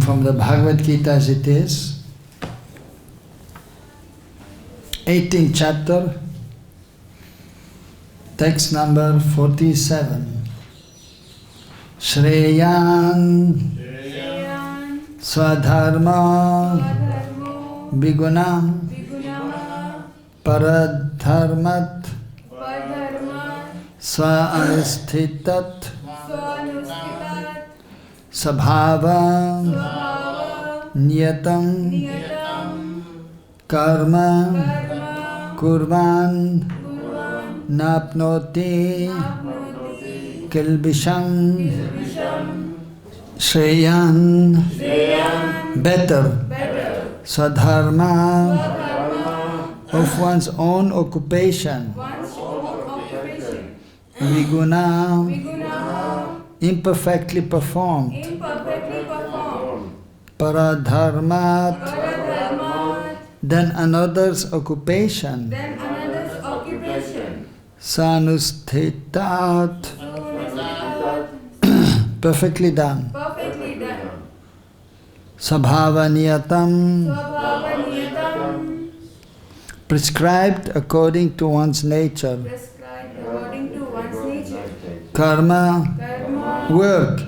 from the Bhagavad-gītā as it is, 18th chapter, text number 47. śreyān sva-dharmo viguṇaḥ para-dharmāt sva-anuṣṭhitāt svabhāva-niyatam karma kurvan nāpnoti kilbiṣam śreyān better sva-dharma of one's own occupation viguṇaḥ imperfectly performed para-dharmāt than another's occupation sva-anuṣṭhitāt perfectly done svabhāva-niyatam prescribed according to one's nature karma work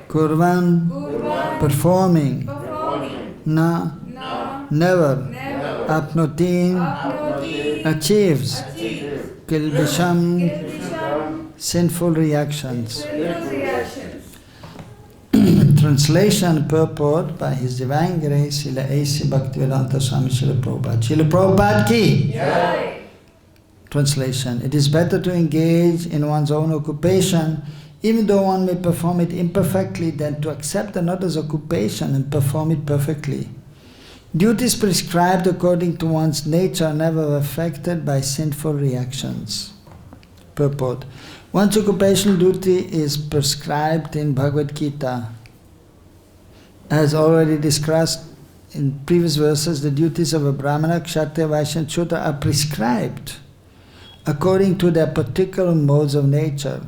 kurvan performing never āpnoti achieves kilbiṣam sinful reactions. Translation purport by His Divine Grace Srila A.C. Bhaktivedanta Swami Srila Prabhupada. Srila Prabhupada ki! Yay. Translation. It is better to engage in one's own occupation, even though one may perform it imperfectly, than to accept another's occupation and perform it perfectly. Duties prescribed according to one's nature are never affected by sinful reactions. Purport. One's occupational duty is prescribed in Bhagavad-gītā. As already discussed in previous verses, the duties of a brāhmaṇa, kṣatriya, vaiśya and śūdra are prescribed according to their particular modes of nature.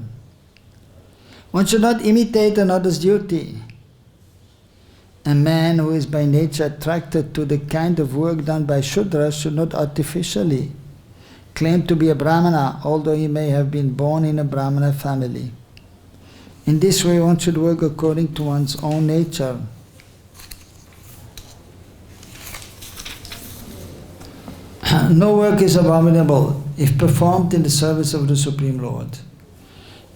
One should not imitate another's duty. A man who is by nature attracted to the kind of work done by śūdras should not artificially claim to be a brāhmana, although he may have been born in a brāhmana family. In this way, one should work according to one's own nature. No work is abominable if performed in the service of the Supreme Lord.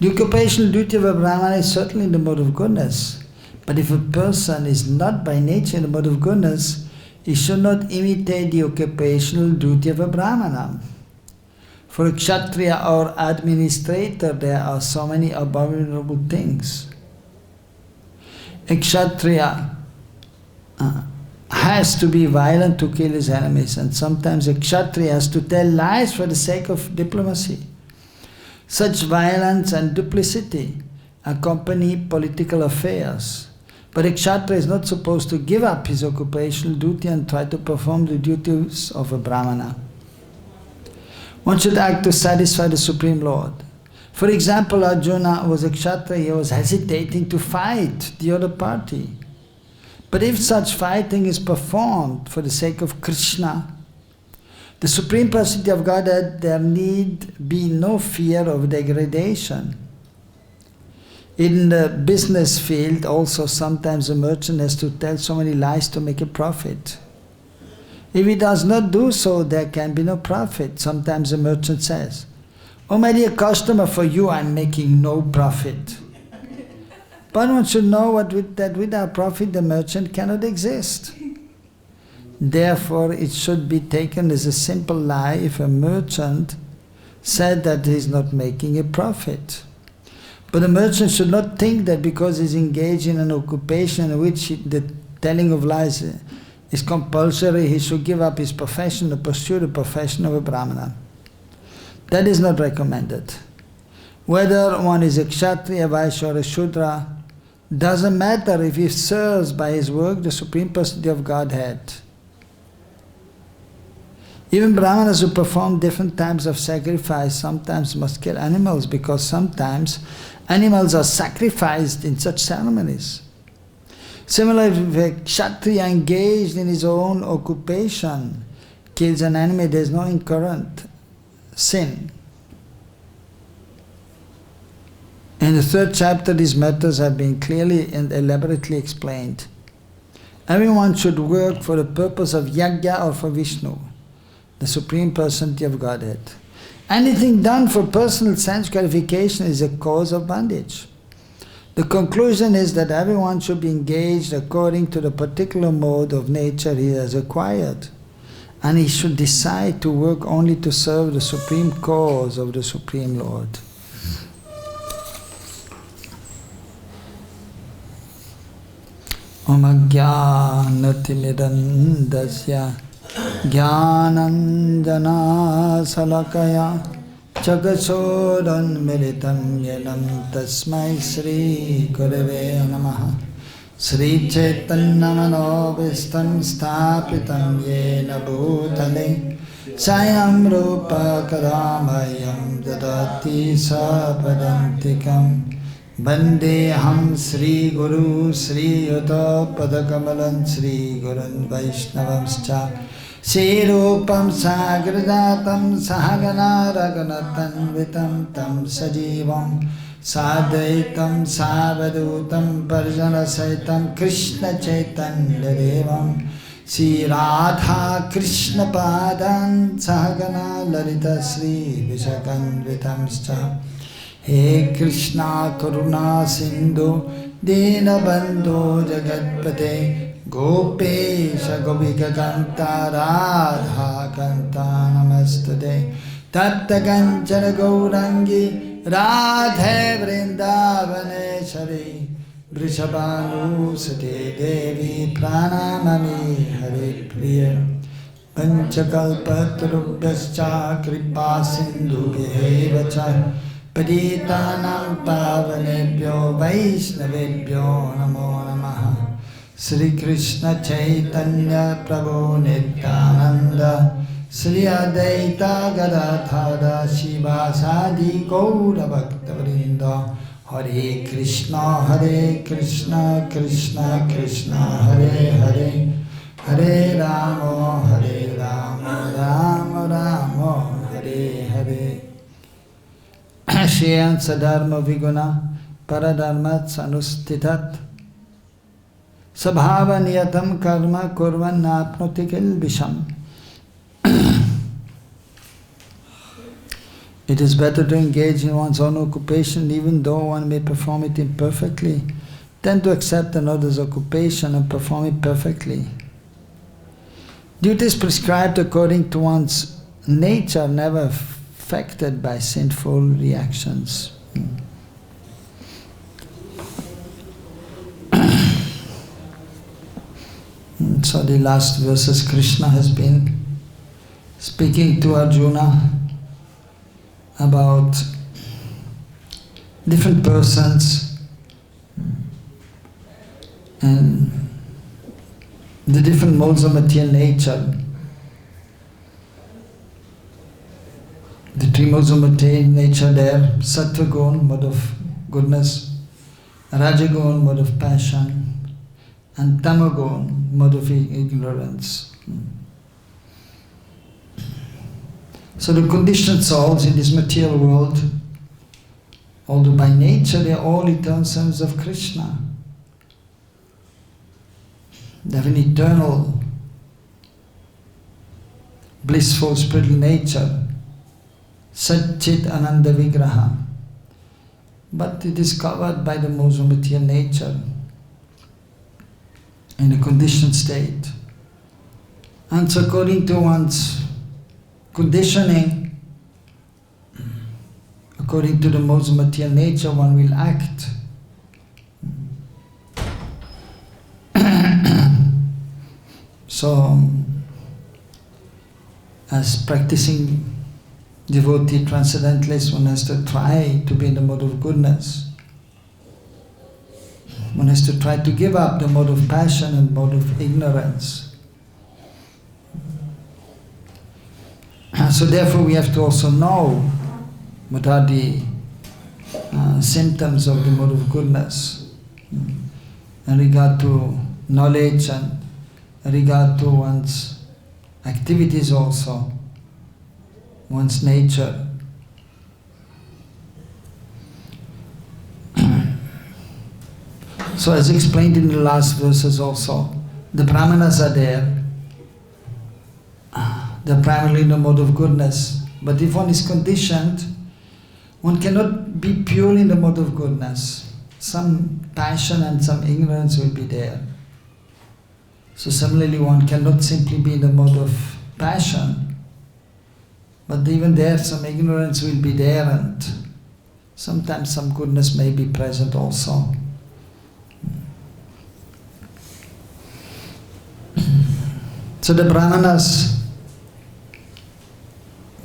The occupational duty of a brāhmana is certainly in the mode of goodness, but if a person is not by nature in the mode of goodness, he should not imitate the occupational duty of a brāhmana. For a kṣatriya or administrator, there are so many abominable things. A kṣatriya has to be violent to kill his enemies, and sometimes a kṣatriya has to tell lies for the sake of diplomacy. Such violence and duplicity accompany political affairs. But a kṣatriya is not supposed to give up his occupational duty and try to perform the duties of a brāhmana. One should act to satisfy the Supreme Lord. For example, Arjuna was a kṣatriya, he was hesitating to fight the other party. But if such fighting is performed for the sake of Krishna, the Supreme Personality of Godhead, there need be no fear of degradation. In the business field also, sometimes a merchant has to tell so many lies to make a profit. If he does not do so, there can be no profit. Sometimes a merchant says, "Oh my dear customer, for you I am making no profit." But one should know that without profit the merchant cannot exist. Therefore, it should be taken as a simple lie if a merchant said that he is not making a profit. But a merchant should not think that because he is engaged in an occupation in which the telling of lies is compulsory, he should give up his profession to pursue the profession of a brāhmana. That is not recommended. Whether one is a kṣatriya, vaiśya or a śūdra, doesn't matter if he serves by his work the Supreme Personality of Godhead. Even brāhmanas who perform different types of sacrifice sometimes must kill animals, because sometimes animals are sacrificed in such ceremonies. Similarly, if a kṣatriya engaged in his own occupation kills an enemy, there is no inherent sin. In the 3rd chapter, these matters have been clearly and elaborately explained. Everyone should work for the purpose of yajna or for Vishnu, the Supreme Personality of Godhead. Anything done for personal sense gratification is a cause of bondage. The conclusion is that everyone should be engaged according to the particular mode of nature he has acquired, and he should decide to work only to serve the supreme cause of the Supreme Lord. Om ajñānatimidandasya jnānanjana salakaya chakṣuranmilitam yenam tasmai Sri Gurave Namaha. Sri Chaitanya-manobhistam sthapitam yena bhutale Swayam Rupa Kadamayam Dadati Sapadantikam. Vandeham Sri Guru Sri Yuta Padakamalam Sri Gurun Vaishnavamscha Sri Rupam Sagrajatam Sahagana Raghunatanvitam Tam Sajivam Sadaitam Savadutam Parjana Saitam Krishna Chaitanya Devam Sri Radha Krishna Padan Sahagana Lalita Sri Vishakanvitamscha. He Krishna Karuna Sindhu Dina Bandhu Jagatpate Gopesha Gopika Kanta Radha Kanta Namaste Tatta Kanchana Gaurangi Radhe Vrindavaneshari Vrishabhanusuti Devi Pranamami Hare Priya Panchakalpatarubhyascha Kripa Sindhu Bhyevacha Paditanam pavanebhyo vaishnavebhyo namo namaha. Sri Krishna Chaitanya Prabhu Nityananda Sri Advaita Gadadhara Shivasadi Gaura Bhaktavrinda. Hare Krishna Krishna Krishna Hare Hare Hare Rama Rama Rama Hare Hare. śreyān sa-dharmo viguṇaḥ para-dharmāt sva-anuṣṭhitāt svabhāva-niyatam karma kurvan nāpnoti kilbiṣam. It is better to engage in one's own occupation even though one may perform it imperfectly than to accept another's occupation and perform it perfectly. Duties prescribed according to one's nature are never affected by sinful reactions. So the last verses Krishna has been speaking to Arjuna about different persons and the different modes of material nature. The 3 modes of material nature there: sattva-gun, mode of goodness; rajagun, mode of passion; and tamagun, mode of ignorance. So the conditioned souls in this material world, although by nature they are all eternal sons of Krishna, they have an eternal, blissful spiritual nature, Sat-Chit Ananda Vigraha, but it is covered by the modes of material nature in a conditioned state. And so according to one's conditioning, according to the modes of material nature, one will act. So, as practicing devotee transcendentalist, one has to try to be in the mode of goodness. One has to try to give up the mode of passion and mode of ignorance. So therefore we have to also know what are the symptoms of the mode of goodness. in regard to knowledge and in regard to one's activities also, one's nature. So as explained in the last verses also, the brahmanas are there. They're primarily in the mode of goodness. But if one is conditioned, one cannot be pure in the mode of goodness. Some passion and some ignorance will be there. So similarly, one cannot simply be in the mode of passion. But even there, some ignorance will be there, and sometimes some goodness may be present also. So the brahmanas,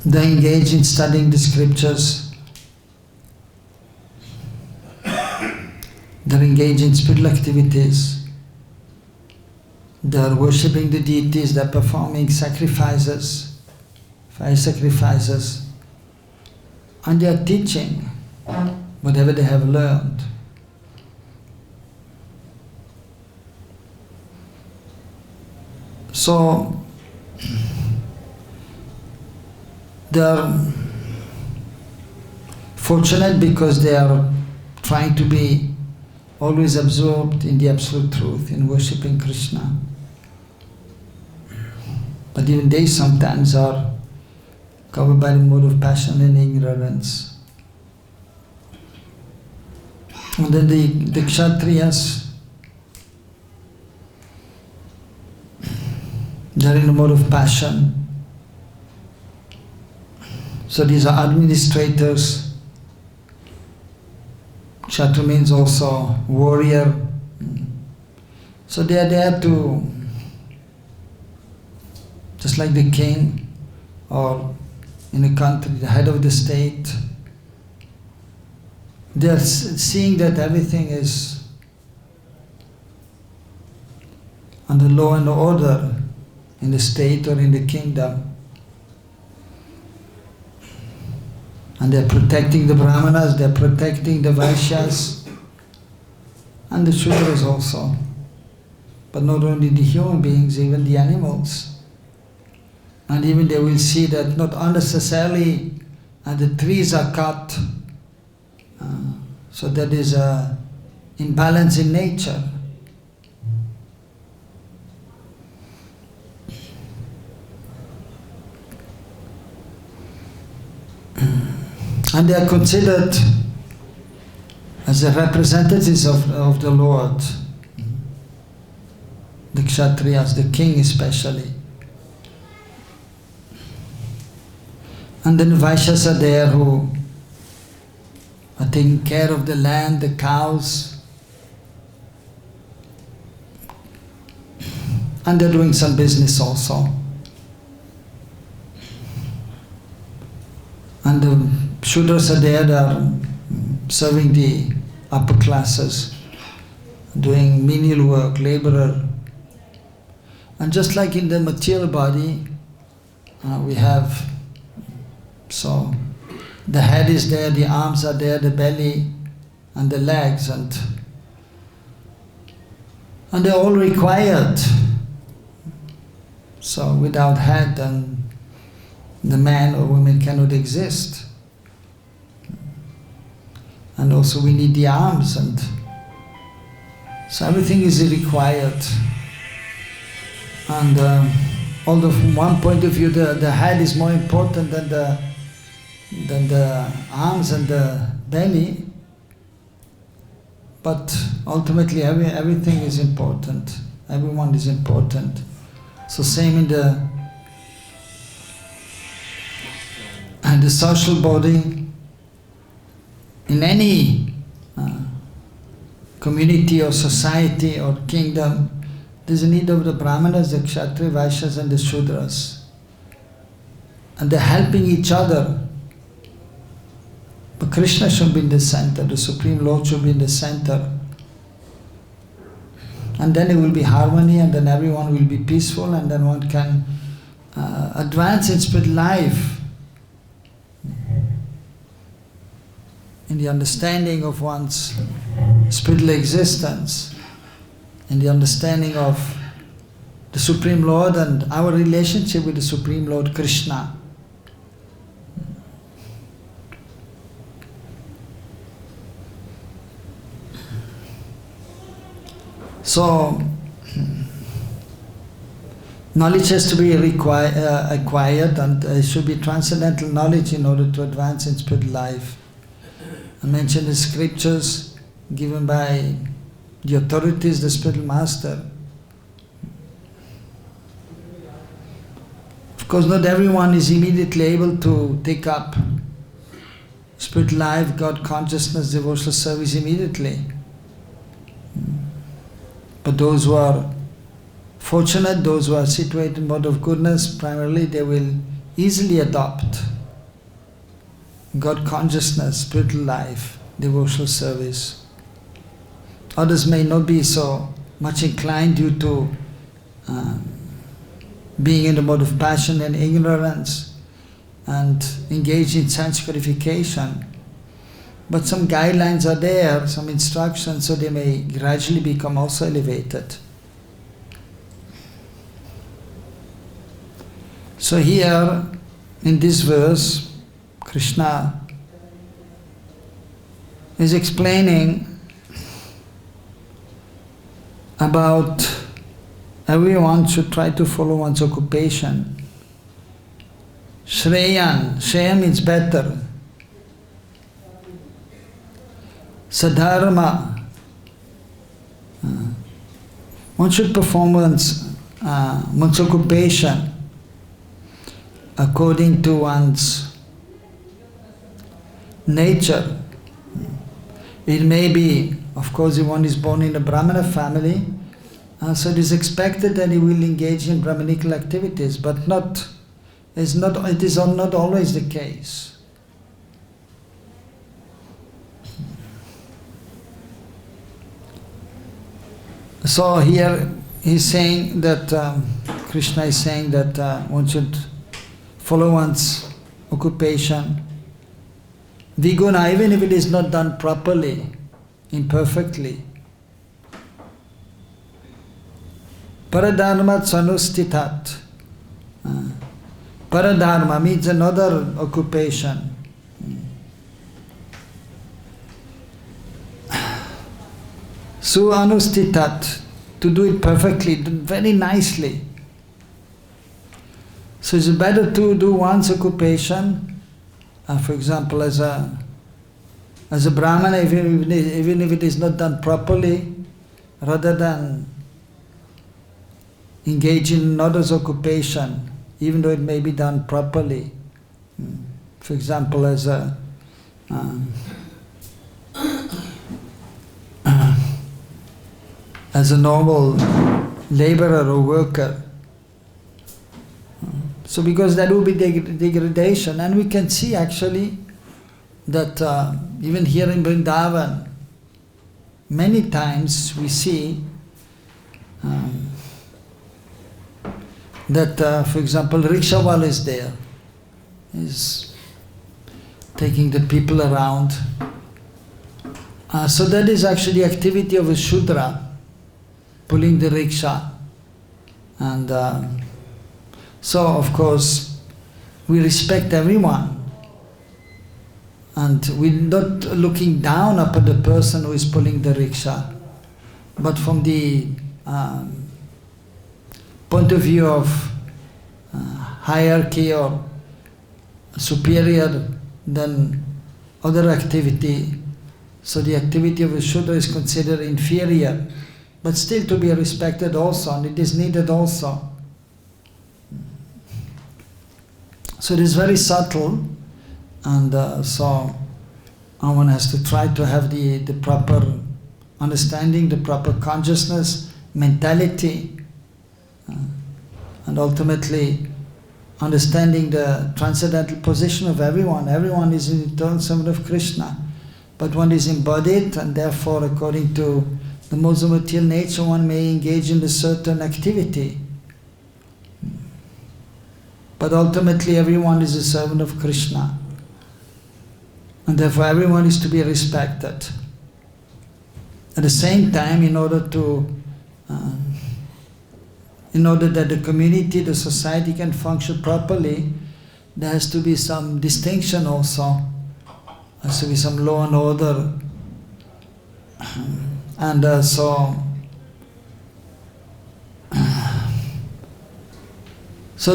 they engage in studying the scriptures, they engage in spiritual activities, they are worshipping the deities, they are performing sacrifices, fire sacrifices, and they are teaching whatever they have learned. So they are fortunate because they are trying to be always absorbed in the absolute truth, in worshipping Krishna. But even they sometimes are covered by the mode of passion and ignorance. And then the kṣatriyas, they're in the mode of passion. So these are administrators. Kshatriya means also warrior. So they are there to, just like the king or in a country, the head of the state, they are seeing that everything is under law and order in the state or in the kingdom. And they're protecting the brahmanas, they're protecting the vaiśyas and the śūdras also. But not only the human beings, even the animals. And even they will see that not unnecessarily the trees are cut, so that is an imbalance in nature. And they are considered as the representatives of the Lord, the kshatriyas, the king especially. And then the vaiśyas are there who are taking care of the land, the cows, and they're doing some business also. And the śūdras are there, they are serving the upper classes, doing menial work, laborer. And just like in the material body, we have, so the head is there, the arms are there, the belly and the legs, and they're all required. So without head, then the man or woman cannot exist. And also we need the arms, and so everything is required. And although from one point of view the head is more important than the arms and the belly, but ultimately everything is important. Everyone is important. So same in the social body, in any community or society or kingdom, there's a need of the brahmanas, the kshatriya, vaiśyas and the śūdras. And they're helping each other. But Krishna should be in the center, the Supreme Lord should be in the center. And then it will be harmony, and then everyone will be peaceful, and then one can advance in spiritual life, in the understanding of one's spiritual existence. in the understanding of the Supreme Lord and our relationship with the Supreme Lord Krishna. So, knowledge has to be acquired, and it should be transcendental knowledge in order to advance in spiritual life. I mentioned the scriptures given by the authorities, the spiritual master. Of course, not everyone is immediately able to take up spiritual life, God consciousness, devotional service immediately. But those who are fortunate, those who are situated in mode of goodness, primarily they will easily adopt God consciousness, spiritual life, devotional service. Others may not be so much inclined due to being in the mode of passion and ignorance and engage in sense gratification. But some guidelines are there, some instructions, so they may gradually become also elevated. So here, in this verse, Krishna is explaining about everyone should try to follow one's occupation. śreyān, śreyān means better. sva-dharmo, one should perform one's occupation according to one's nature. It may be, of course, if one is born in a brāhmaṇa family, so it is expected that he will engage in brahmanical activities, but it is not always the case. So here he's saying that, Krishna is saying that one should follow one's occupation, viguṇaḥ, even if it is not done properly, imperfectly. Para-dharmāt su-anuṣṭhitāt. Para-dharma means another occupation. Su-anuṣṭhitāt, to do it perfectly, very nicely. So it's better to do one's occupation, for example, as a brāhmana, even if it is not done properly, rather than engage in another's occupation, even though it may be done properly. For example, as a normal laborer or worker. So because that will be degradation, and we can see actually that even here in Vrindavan, many times we see that, for example, rickshawala is there, is taking the people around. So that is actually the activity of a śūdra, pulling the rickshaw. And so, of course, we respect everyone, and we're not looking down upon the person who is pulling the rickshaw, but from the point of view of hierarchy or superior than other activity. So the activity of a śūdra is considered inferior, but still to be respected also, and it is needed also. So it is very subtle, and so one has to try to have the proper understanding, the proper consciousness, mentality, and ultimately understanding the transcendental position of everyone. Everyone is an eternal servant of Krishna, but one is embodied, and therefore, according to the modes of material nature, one may engage in a certain activity. But ultimately, everyone is a servant of Krishna, and therefore everyone is to be respected. At the same time, in order to in order that the community, the society can function properly, there has to be some distinction also. There has to be some law and order. And so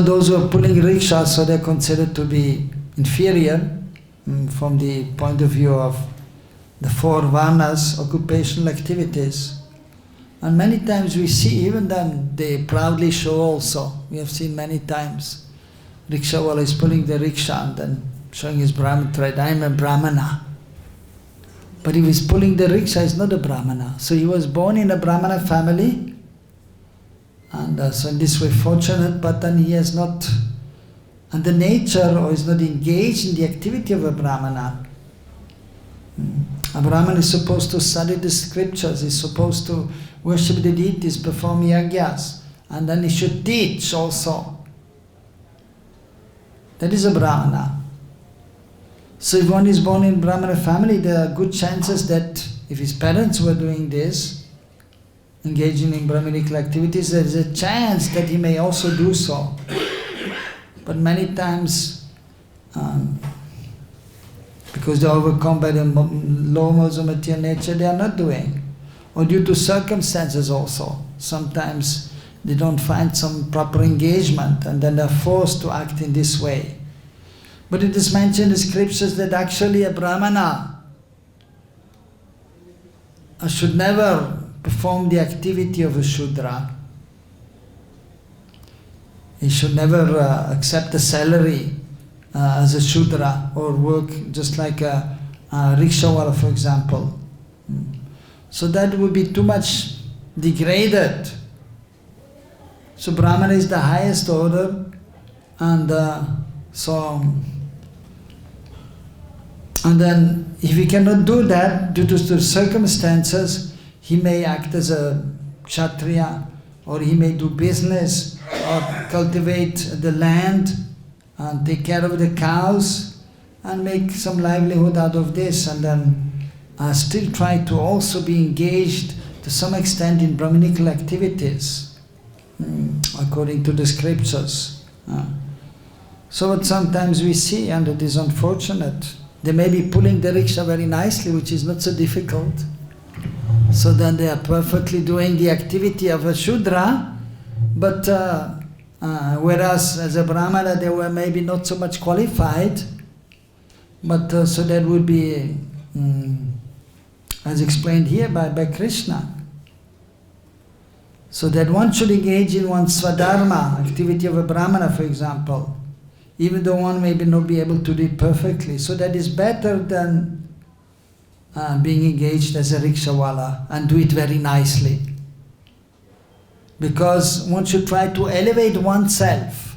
those who are pulling rickshaws, so they're considered to be inferior from the point of view of the four varnas, occupational activities. And many times we see, even then, they proudly show also. We have seen many times, rickshawala is pulling the rickshaw and then showing his Brahman thread, I am a brāhmaṇa. But if he's pulling the rickshaw, he's not a brāhmaṇa. So he was born in a brāhmana family, and so in this way fortunate, but then he has not, and the nature, or is not engaged in the activity of a brāhmana. A brahman is supposed to study the scriptures, is supposed to worship the deities, perform yagyas, and then he should teach also. That is a brahmana. So if one is born in brahmana family, there are good chances that if his parents were doing this, engaging in brahminical activities, there is a chance that he may also do so. But many times, because they are overcome by the low modes of material nature, they are not doing. Or due to circumstances also. Sometimes they don't find some proper engagement and then they are forced to act in this way. But it is mentioned in the scriptures that actually a brahmana should never perform the activity of a śūdra. He should never accept a salary as a śūdra, or work just like a rickshawala, for example. So that would be too much degraded. So brahmana is the highest order, and then if he cannot do that due to the circumstances, he may act as a kṣatriya, or he may do business, or cultivate the land, and take care of the cows, and make some livelihood out of this, and then still try to also be engaged to some extent in brahminical activities, according to the scriptures. So what sometimes we see, and it is unfortunate, they may be pulling the rickshaw very nicely, which is not so difficult. So then they are perfectly doing the activity of a śūdra, but whereas as a brahmana they were maybe not so much qualified, but so that would be, as explained here by Krishna, so that one should engage in one's sva-dharma, activity of a brahmana, for example, even though one may not be able to do it perfectly. So that is better than being engaged as a rickshawala and do it very nicely. Because one should try to elevate oneself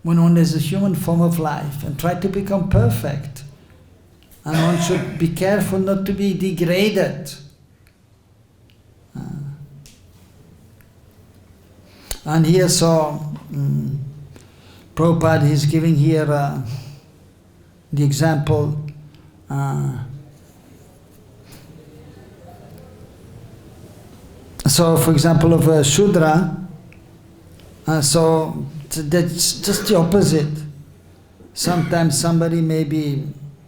when one has a human form of life and try to become perfect. And one should be careful not to be degraded. And here, so Prabhupada is giving here the example. So, for example, of a śūdra, so that's just the opposite. Sometimes somebody may be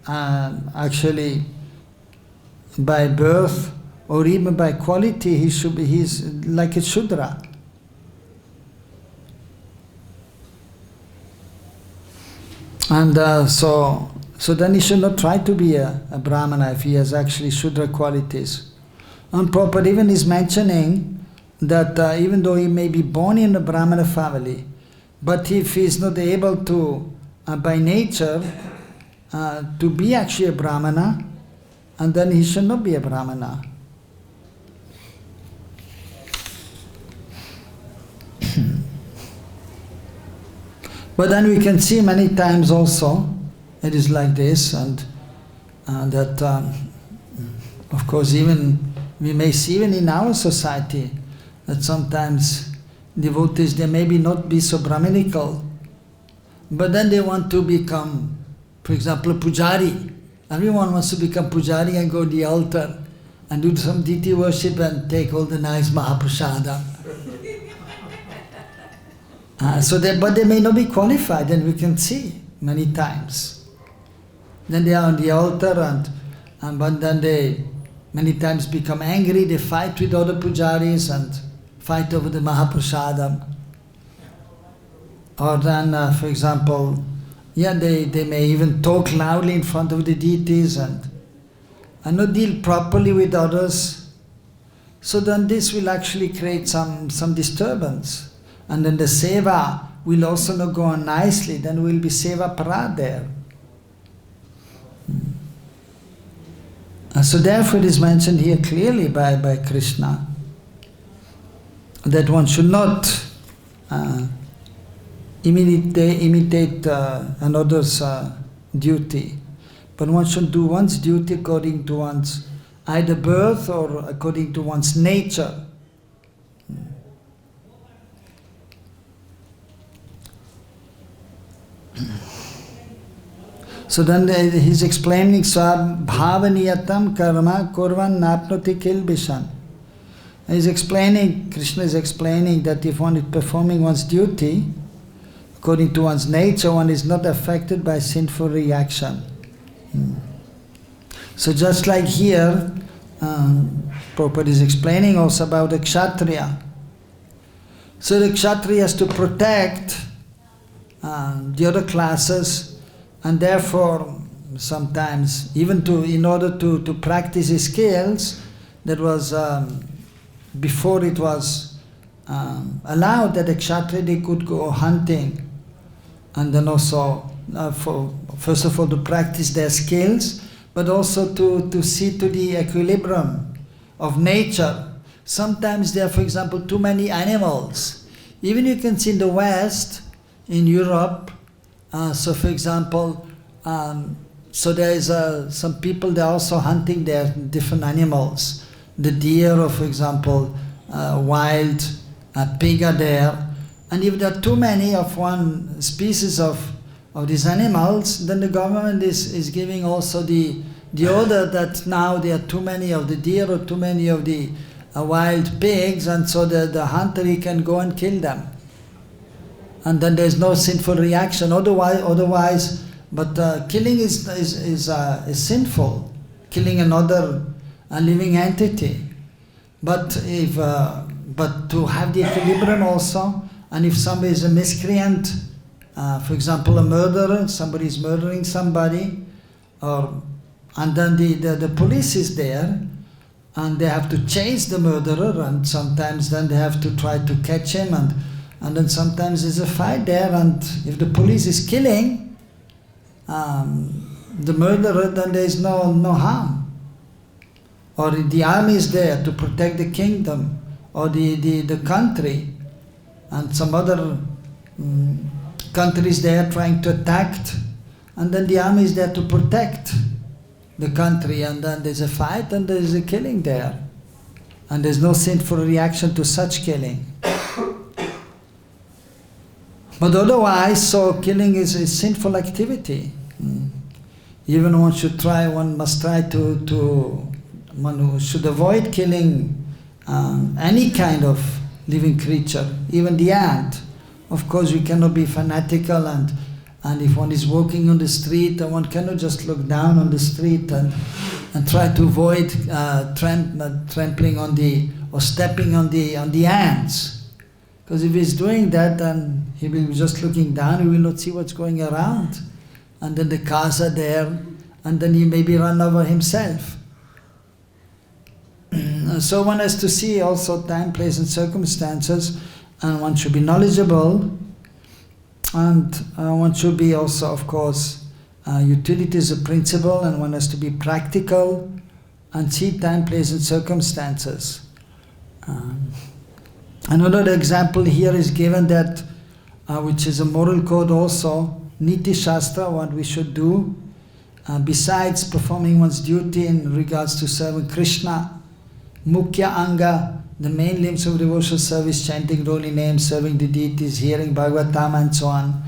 actually by birth or even by quality, he's like a śūdra. And so then he should not try to be a brahmana if he has actually śūdra qualities. And Purport even is mentioning that even though he may be born in a brahmana family, but if he is not able to, by nature, to be actually a brahmana, and then he should not be a brahmana. But then we can see many times also, it is like this, and that, of course, even we may see even in our society that sometimes devotees, they maybe not be so brahminical, but then they want to become, for example, a pujari. Everyone wants to become pujari and go to the altar and do some deity worship and take all the nice Mahaprasada. But they may not be qualified, and we can see many times. Then they are on the altar but then they many times become angry, they fight with other pujaris and fight over the Mahaprasada. Or then, for example, they may even talk loudly in front of the deities and not deal properly with others. So then this will actually create some disturbance. And then the seva will also not go on nicely, then will be seva para there. So therefore it is mentioned here clearly by Krishna that one should not imitate another's duty, but one should do one's duty according to one's either birth or according to one's nature. So then he's explaining svabhāva-niyatam karma kurvan nāpnoti kilbiṣam. He's explaining, Krishna is explaining that if one is performing one's duty according to one's nature, one is not affected by sinful reaction. So just like here, Purport is explaining also about the kṣatriya. So the kṣatriya has to protect the other classes, and therefore sometimes even in order to practice his skills, that was before it was allowed that the kshatriya they could go hunting, and then also first of all to practice their skills, but also to see to the equilibrium of nature. Sometimes there are, for example, too many animals. Even you can see in the West, in Europe, so for example, so there is some people, they are also hunting their different animals. The deer, or for example, wild pig are there. And if there are too many of one species of these animals, then the government is giving also the order that now there are too many of the deer or too many of the wild pigs, and so the hunter, he can go and kill them. And then there's no sinful reaction. Otherwise, but killing is sinful. Killing another living entity. But to have the equilibrium also, and if somebody is a miscreant, for example, a murderer, somebody is murdering somebody, and then the police is there, and they have to chase the murderer, and sometimes then they have to try to catch him, and then sometimes there's a fight there, and if the police is killing the murderer, then there is no harm. Or the army is there to protect the kingdom or the country, and some other country is there trying to attack, and then the army is there to protect the country, and then there's a fight and there's a killing there, and there's no sinful reaction to such killing. But otherwise, so killing is a sinful activity. Even one must try one should avoid killing any kind of living creature, even the ant. Of course, we cannot be fanatical, and if one is walking on the street, one cannot just look down on the street and try to avoid trampling on or stepping on the ants. Because if he's doing that, then he will be just looking down, he will not see what's going around. And then the cars are there, and then he may be run over himself. So one has to see also time, place and circumstances, and one should be knowledgeable, and one should be also, of course, utility is a principle, and one has to be practical and see time, place and circumstances. Another example here is given that, which is a moral code also, Niti Shastra, what we should do, besides performing one's duty in regards to serving Krishna, Mukhya Anga, the main limbs of devotional service, chanting holy names, serving the deities, hearing Bhagavatam and so on.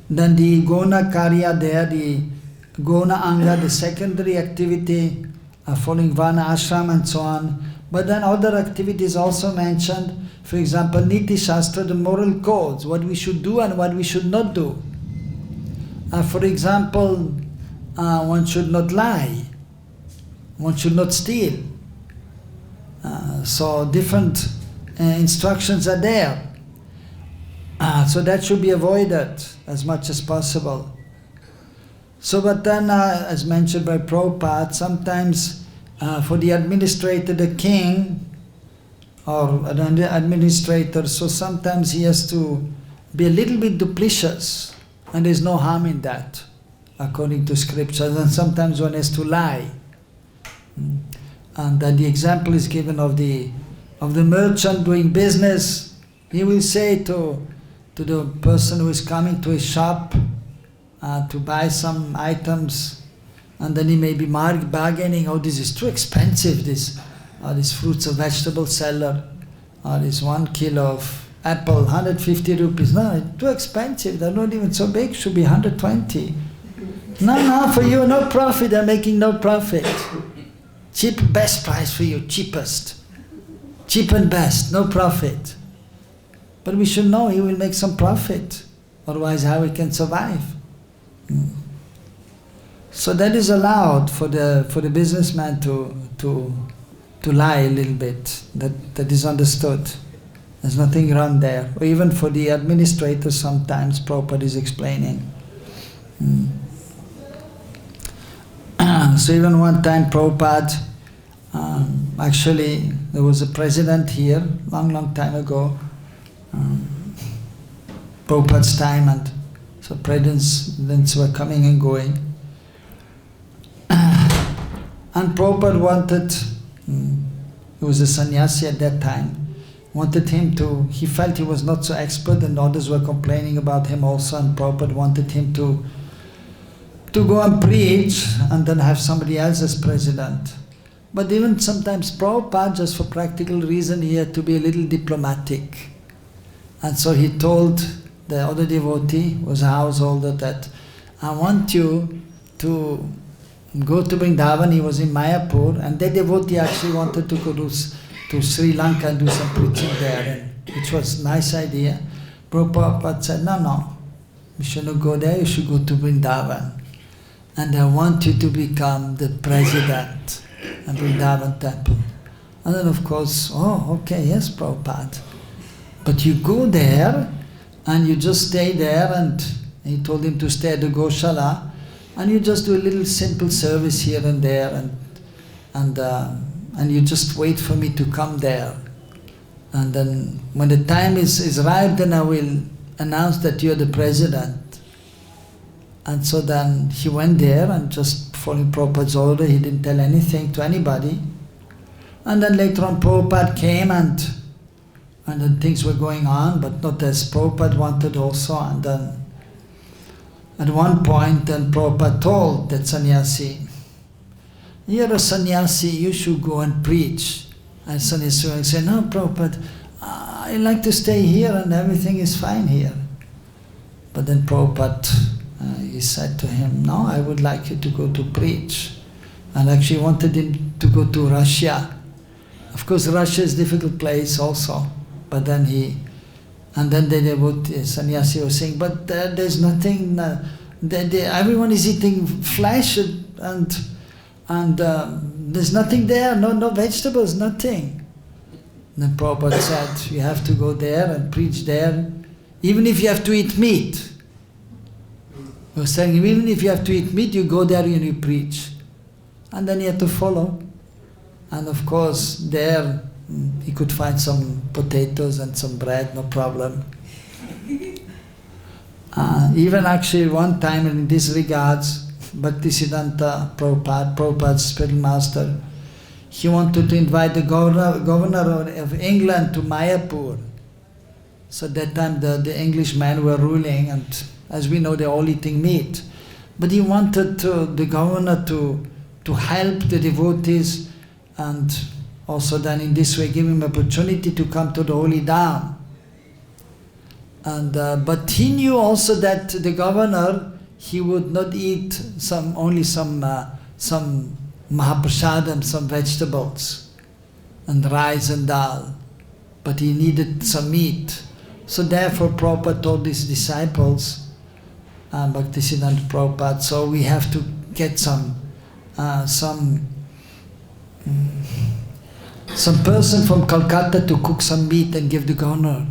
Then the Gona Karya there, the Gona Anga, the secondary activity following Varna ashram and so on. But then other activities also mentioned, for example, Niti Shastra, the moral codes, what we should do and what we should not do. For example, one should not lie, one should not steal. So different instructions are there. So that should be avoided as much as possible. So but then, as mentioned by Prabhupada, sometimes for the administrator, the king, or an administrator, so sometimes he has to be a little bit duplicitous, and there's no harm in that, according to scriptures, and sometimes one has to lie. And the example is given of the merchant doing business. He will say to the person who is coming to his shop to buy some items, and then he may be bargaining, oh, this is too expensive, this fruits and vegetable seller, or this 1 kilo of apple, 150 rupees. No, it's too expensive, they're not even so big, should be 120. No, for you, no profit, they're making no profit. Cheap, best price for you, cheapest. Cheap and best, no profit. But we should know he will make some profit, otherwise how we can survive. So that is allowed for the businessman to lie a little bit. That is understood. There's nothing wrong there. Or even for the administrator, sometimes Prabhupada is explaining. So even one time Prabhupada, actually there was a president here, long time ago, Prabhupada's time, and so presidents were coming and going. And Prabhupada wanted, he was a sannyasi at that time, wanted him to, he felt he was not so expert and others were complaining about him also, and Prabhupada wanted him to go and preach and then have somebody else as president. But even sometimes Prabhupada, just for practical reason, he had to be a little diplomatic. And so he told the other devotee, was a householder, that I want you to go to Vrindavan. He was in Mayapur, and that devotee actually wanted to go to Sri Lanka and do some preaching there, which was a nice idea. Prabhupada said, no, you shouldn't go there, you should go to Vrindavan. And I want you to become the president of Vrindavan temple. And then of course, oh, okay, yes, Prabhupada. But you go there, and you just stay there, and he told him to stay at the Goshala, and you just do a little simple service here and there, and you just wait for me to come there. And then when the time is right, then I will announce that you're the president. And so then he went there, and just following Prabhupada's order, he didn't tell anything to anybody. And then later on Prabhupada came, and then things were going on, but not as Prabhupada wanted also. And then at one point, then Prabhupada told that sannyasi, you're a sannyasi, you should go and preach. And sannyasi said, no, Prabhupada, I like to stay here and everything is fine here. But then Prabhupada, he said to him, no, I would like you to go to preach. And actually wanted him to go to Russia. Of course, Russia is a difficult place also. But then the sannyasi was saying, but there's nothing, everyone is eating flesh, and there's nothing there, no vegetables, nothing. Then Prabhupada said, you have to go there and preach there, even if you have to eat meat. He was saying, even if you have to eat meat, you go there and you preach. And then he had to follow. And of course, there he could find some potatoes and some bread, no problem. Even actually one time in this regards, Bhaktisiddhanta Prabhupada, Prabhupada's spiritual master, he wanted to invite the governor of England to Mayapur. So at that time the Englishmen were ruling, and as we know, they're all eating meat. But he wanted the governor to help the devotees, and also then in this way give him opportunity to come to the holy dham. And but he knew also that the governor, he would not eat only some Mahaprasadam, some vegetables, and rice and dal, but he needed some meat. So therefore Prabhupada told his disciples, Bhaktisiddhanta Prabhupada, so we have to get some person from Calcutta to cook some meat and give the governor.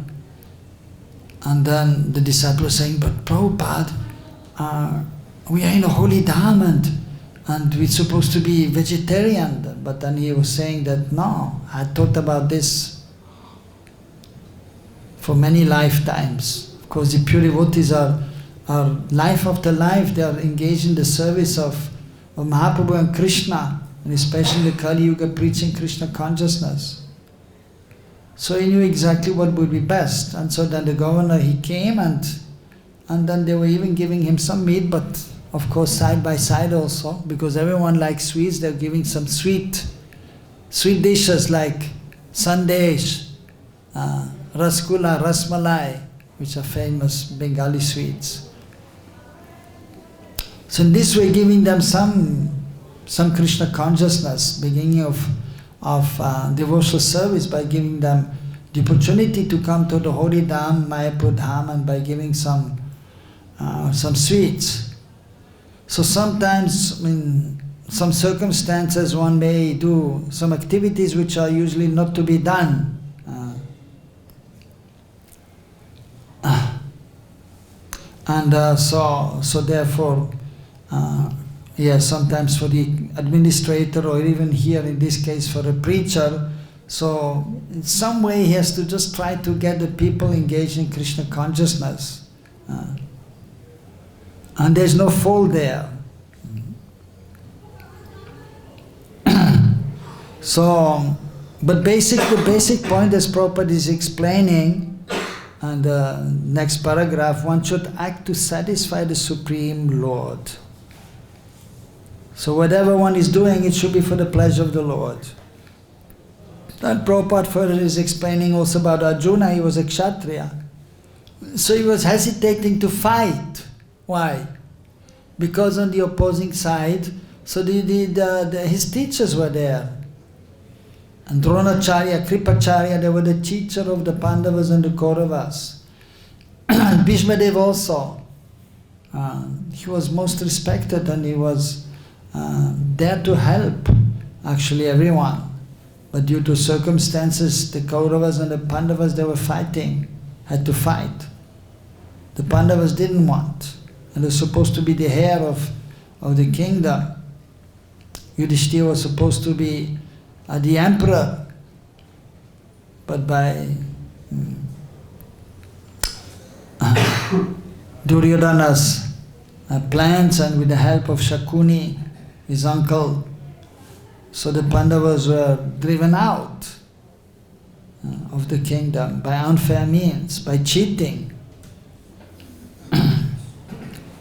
And then the disciple was saying, but Prabhupada, we are in a holy dharma and we're supposed to be vegetarian. But then he was saying that, no, I thought about this for many lifetimes. Of course, the pure devotees are life after life, they are engaged in the service of Mahaprabhu and Krishna, and especially the Kali Yuga preaching Krishna consciousness. So he knew exactly what would be best. And so then the governor, he came and then they were even giving him some meat, but of course side by side also, because everyone likes sweets, they're giving some sweet dishes like sandesh, rasgulla, rasmalai, which are famous Bengali sweets. So in this way, giving them some Krishna consciousness, beginning of devotional service by giving them the opportunity to come to the holy Dham, Mayapur Dham, and by giving some sweets. So sometimes, in some circumstances, one may do some activities which are usually not to be done. So therefore, sometimes for the administrator, or even here in this case for a preacher, so in some way he has to just try to get the people engaged in Krishna consciousness. And there's no fault there. So, but the basic point as Prabhupada is explaining, and the next paragraph, one should act to satisfy the Supreme Lord. So whatever one is doing, it should be for the pleasure of the Lord. Then Prabhupada further is explaining also about Arjuna. He was a kṣatriya. So he was hesitating to fight. Why? Because on the opposing side, so his teachers were there. And Dronacharya, Kripacharya, they were the teacher of the Pandavas and the Kauravas. And Bhishmadev also. He was most respected, and he was there to help actually everyone. But due to circumstances, the Kauravas and the Pandavas, they were fighting, had to fight. The Pandavas didn't want, and they're supposed to be the heir of the kingdom. Yudhishthira was supposed to be the emperor, but by Duryodhana's plans and with the help of Shakuni, his uncle, so the Pandavas were driven out of the kingdom by unfair means, by cheating.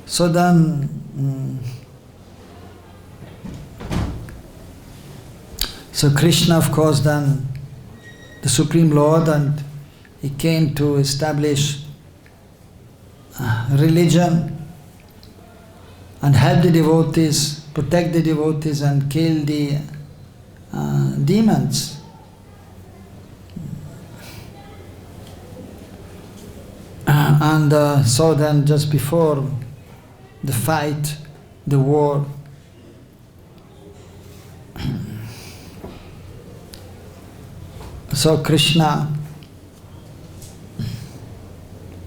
So then, so Krishna, of course, then the Supreme Lord, and he came to establish religion and help the devotees, protect the devotees, and kill the demons. So then, just before the fight, the war, so Krishna,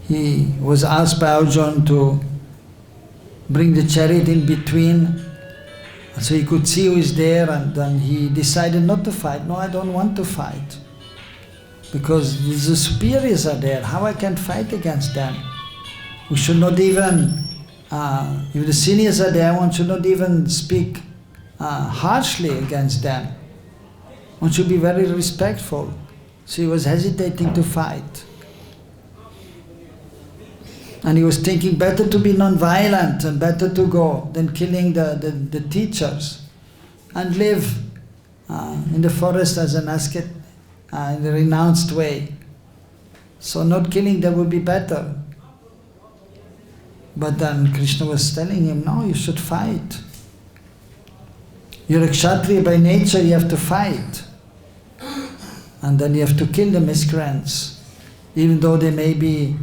he was asked by Arjuna to bring the chariot in between so he could see who is there, and then he decided not to fight. No, I don't want to fight, because the superiors are there. How I can fight against them? We should not even, if the seniors are there, one should not even speak harshly against them. One should be very respectful. So he was hesitating to fight. And he was thinking better to be non-violent and better to go than killing the teachers, and live in the forest as an asket in the renounced way. So not killing them would be better. But then Krishna was telling him, no, you should fight. You're a kṣatriya by nature, you have to fight. And then you have to kill the miscreants, even though they may be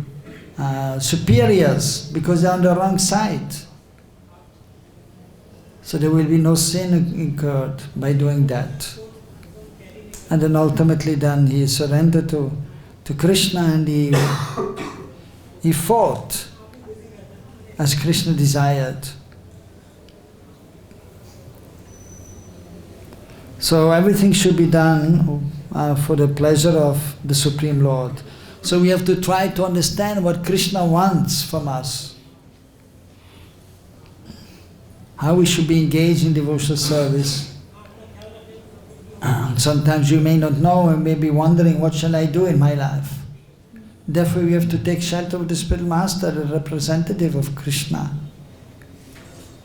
superiors, because they're on the wrong side. So there will be no sin incurred by doing that. And then ultimately then he surrendered to Krishna, and he fought as Krishna desired. So everything should be done for the pleasure of the Supreme Lord. So we have to try to understand what Krishna wants from us. How we should be engaged in devotional service. Sometimes you may not know and may be wondering, what shall I do in my life? Therefore we have to take shelter of the spiritual master, the representative of Krishna,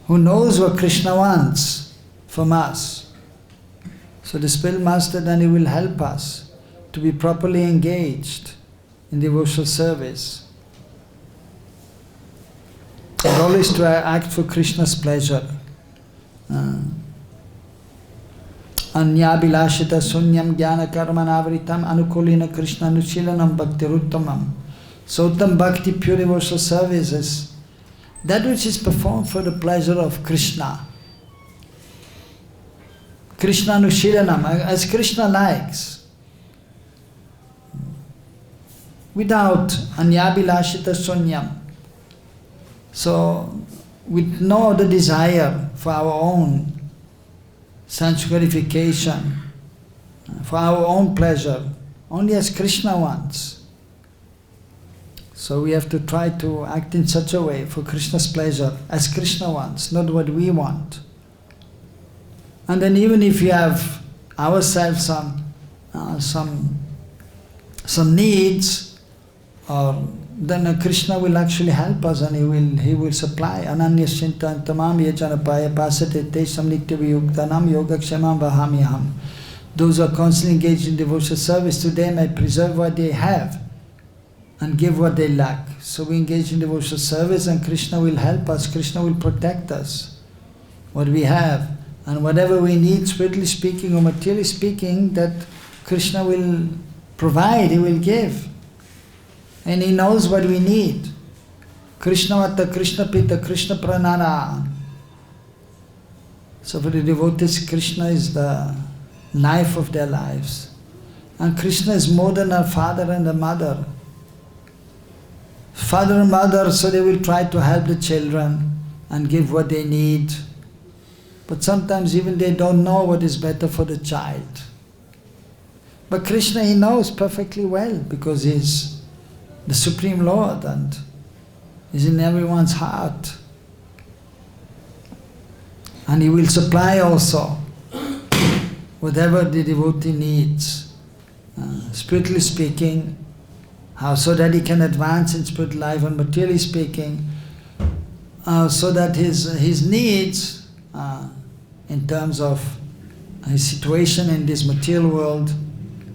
who knows what Krishna wants from us. So the spiritual master then he will help us to be properly engaged in devotional service. And always to act for Krishna's pleasure. Anyabhilashita sunyam jnana karmanavritam anukulina krishna anuṣīlanam bhaktiruttamam. So uttam bhakti, pure devotional service, is that which is performed for the pleasure of Krishna. Krishna anuṣīlanam, as Krishna likes. Without anyabhilashita sunyam. So, with no other desire for our own sense gratification, for our own pleasure, only as Krishna wants. So we have to try to act in such a way for Krishna's pleasure, as Krishna wants, not what we want. And then even if we have ourselves some needs, or then Krishna will actually help us, and he will supply. Ananyascinta tamam yejanapaya pasate tesam nityaviyuktanam yogakshemam vahamyaham. Those who are constantly engaged in devotional service, to them I preserve what they have and give what they lack. So we engage in devotional service, and Krishna will help us, Krishna will protect us, what we have. And whatever we need, spiritually speaking or materially speaking, that Krishna will provide, he will give. And he knows what we need. Krishna Mata, Krishna Pita, Krishna Pranara. So for the devotees, Krishna is the life of their lives. And Krishna is more than a father and a mother. Father and mother, so they will try to help the children and give what they need. But sometimes even they don't know what is better for the child. But Krishna, he knows perfectly well, because he's the Supreme Lord and is in everyone's heart. And he will supply also whatever the devotee needs, spiritually speaking, so that he can advance in spiritual life, and materially speaking, so that his needs in terms of his situation in this material world,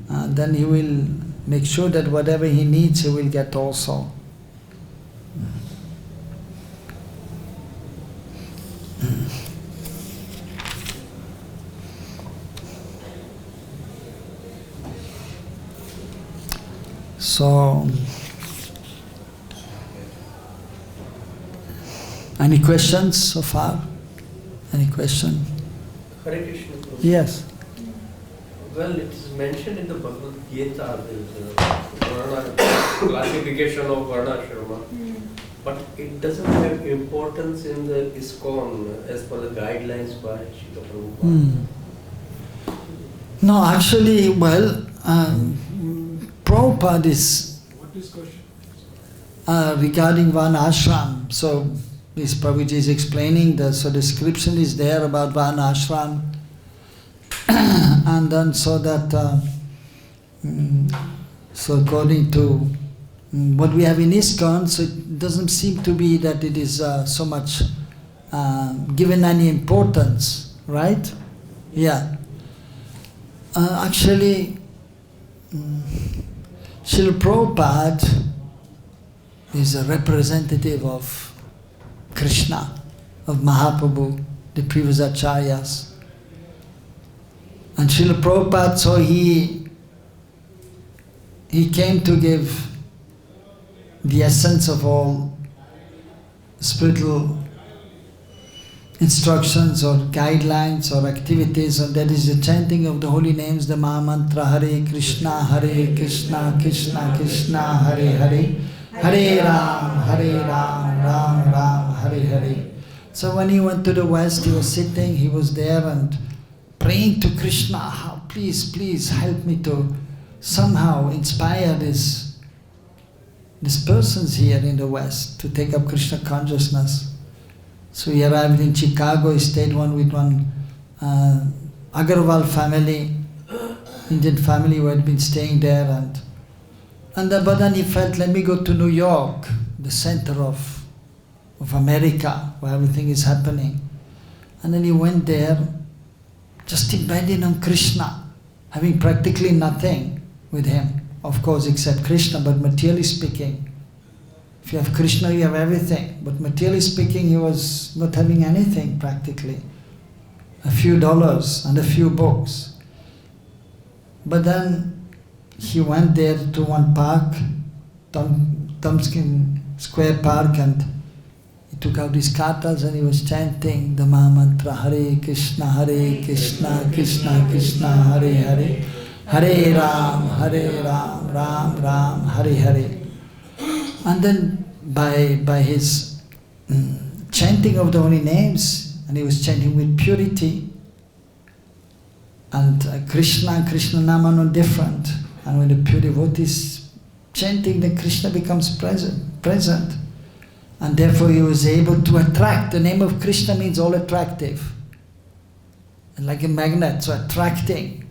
then he will make sure that whatever he needs, he will get also. So, any questions so far? Any question? Hare Krishna. Yes. Well, it is mentioned in the Bhagavad-gītā, there is a classification of varna-ashrama, but it doesn't have importance in the ISKCON as per the guidelines by Srila Prabhupada. No, actually, well, Prabhupada is regarding varna-ashram. So, this Prabhuji is explaining, so the description is there about varna-ashram. And then so according to what we have in ISKCON, so it doesn't seem to be that it is so much given any importance, right? Yeah. Actually, Srila Prabhupada is a representative of Krishna, of Mahaprabhu, the previous acharyas. And Srila Prabhupada, so he came to give the essence of all spiritual instructions or guidelines or activities, and that is the chanting of the holy names, the Mahamantra Hare Krishna, Krishna Krishna, Hare Hare, Hare Ram, Ram Ram, Hare Hare. So when he went to the West, he was sitting, he was there and praying to Krishna, please, please help me to somehow inspire these persons here in the West to take up Krishna consciousness. So he arrived in Chicago, he stayed with one Agarwal family, Indian family who had been staying there, but then he felt, let me go to New York, the center of America, where everything is happening. And then he went there, just depending on Krishna, having practically nothing with him, of course, except Krishna, but materially speaking. If you have Krishna, you have everything. But materially speaking, he was not having anything practically. A few dollars and a few books. But then he went there to one park, Tompkins Square Park, and he took out his katas and he was chanting the Mahamantra Hare Krishna, Krishna Krishna, Hare Hare, Hare Ram, Ram Ram, Hare Hare. And then by his chanting of the holy names, and he was chanting with purity, and Krishna and Krishna Nama are different. And when the pure devotee is chanting, then Krishna becomes present. And therefore he was able to attract. The name of Krishna means all attractive. And like a magnet, so attracting.